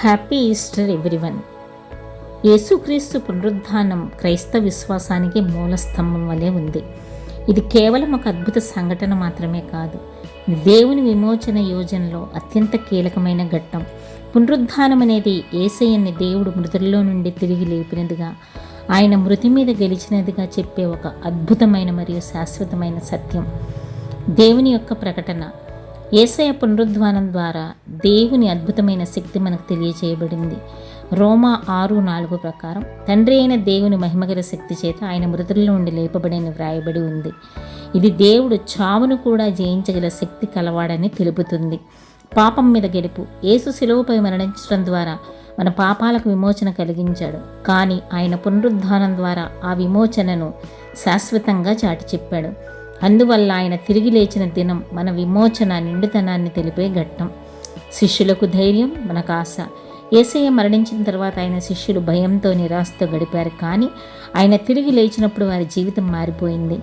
Happy Easter everyone. యేసుక్రీస్తు పునరుద్ధానం క్రైస్తవ విశ్వాసానికి మూల స్తంభం వలె ఉంది. ఇది కేవలం ఒక అద్భుత సంఘటన మాత్రమే కాదు, దేవుని విమోచన యోజనలో అత్యంత కీలకమైన ఘట్టం. పునరుద్ధానం అనేది యేసయ్యని దేవుడు మృతుల్లో నుండి తిరిగి లేపినదిగా, ఆయన మృతి మీద గెలిచినదిగా చెప్పే ఒక అద్భుతమైన మరియు శాశ్వతమైన సత్యం. దేవుని యొక్క ప్రకటన. యేసయ్య పునరుద్ధానం ద్వారా దేవుని అద్భుతమైన శక్తి మనకు తెలియచేయబడింది. రోమా 6:4 ప్రకారం తండ్రి అయిన దేవుని మహిమగల శక్తి చేత ఆయన మృతుల్లో నుండి లేపబడిన వ్రాయబడి ఉంది. ఇది దేవుడు చావును కూడా జయించగల శక్తి కలవాడని తెలుపుతుంది. పాపం మీద గెలుపు. యేసు శిలువపై మరణించడం ద్వారా మన పాపాలకు విమోచన కలిగించాడు, కానీ ఆయన పునరుద్ధానం ద్వారా ఆ విమోచనను శాశ్వతంగా చాటి చెప్పాడు. అందువల్ల ఆయన తిరిగి లేచిన దినం మన విమోచన నిండుతనాన్ని తెలిపే ఘట్టం. శిష్యులకు ధైర్యం, మనకు ఆశ. యేసయ్య మరణించిన తర్వాత ఆయన శిష్యులు భయంతో నిరాశతో గడిపారు, కానీ ఆయన తిరిగి లేచినప్పుడు వారి జీవితం మారిపోయింది.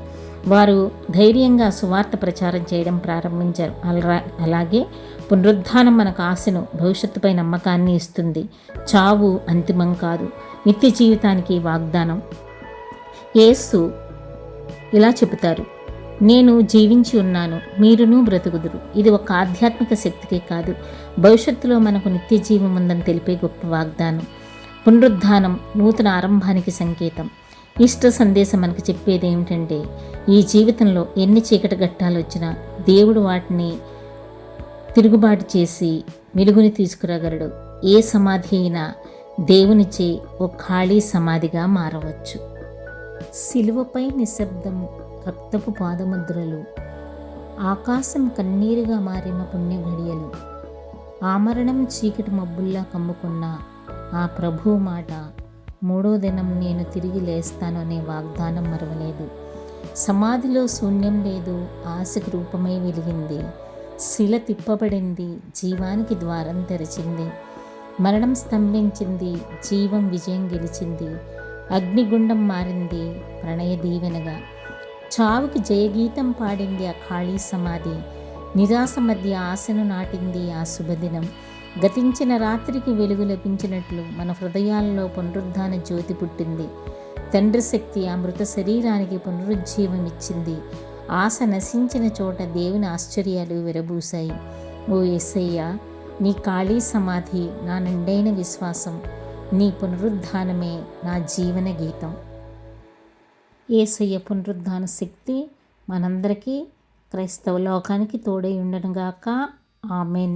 వారు ధైర్యంగా సువార్త ప్రచారం చేయడం ప్రారంభించారు. అలాగే పునరుద్ధానం మనకు ఆశను, భవిష్యత్తుపై నమ్మకాన్ని ఇస్తుంది. చావు అంతిమం కాదు, నిత్య జీవితానికి వాగ్దానం. యేసు ఇలా చెబుతారు, నేను జీవించి ఉన్నాను, మీరును బ్రతుకుదురు. ఇది ఒక ఆధ్యాత్మిక శక్తికే కాదు, భవిష్యత్తులో మనకు నిత్య జీవం ఉందని తెలిపే గొప్ప వాగ్దానం. పునరుద్ధానం నూతన ఆరంభానికి సంకేతం. ఈస్టర్ సందేశం మనకు చెప్పేది ఏమిటంటే, ఈ జీవితంలో ఎన్ని చీకటి ఘట్టాలు వచ్చినా దేవుడు వాటిని తిరుగుబాటు చేసి వెలుగుని తీసుకురాగలడు. ఏ సమాధి అయినా దేవునిచే ఓ ఖాళీ సమాధిగా మారవచ్చు. శిలువపై నిశ్శబ్దం, రక్తపు పాదముద్రలు, ఆకాశం కన్నీరుగా మారిన పుణ్య ఘడియలు, ఆమరణం చీకటి మబ్బుల్లా కమ్ముకున్న ఆ ప్రభువు మాట, మూడో దినం నేను తిరిగి లేస్తాను అనే వాగ్దానం మరవలేదు. సమాధిలో శూన్యం లేదు, ఆశకు రూపమై వెలిగింది. శిల తిప్పబడింది, జీవానికి ద్వారం తెరిచింది. మరణం స్తంభించింది, జీవం విజయం గెలిచింది. అగ్నిగుండం మారింది ప్రణయ దీవెనగా. చావుకి జయగీతం పాడింది ఆ ఖాళీ సమాధి. నిరాశ మధ్య ఆశను నాటింది ఆ శుభదినం. గతించిన రాత్రికి వెలుగు లభించినట్లు మన హృదయాల్లో పునరుద్ధాన జ్యోతి పుట్టింది. తండ్రి శక్తి ఆ మృత శరీరానికి పునరుజ్జీవం ఇచ్చింది. ఆశ నశించిన చోట దేవుని ఆశ్చర్యాలు విరబూశాయి. ఓ యేసయ్య, నీ ఖాళీ సమాధి నా నిండైన విశ్వాసం, నీ పునరుద్ధానమే నా జీవన గీతం. యేసయ్య పునరుద్ధాన శక్తి మనందరికీ, క్రైస్తవ లోకానికి తోడై ఉండనుగాక. ఆమెన్.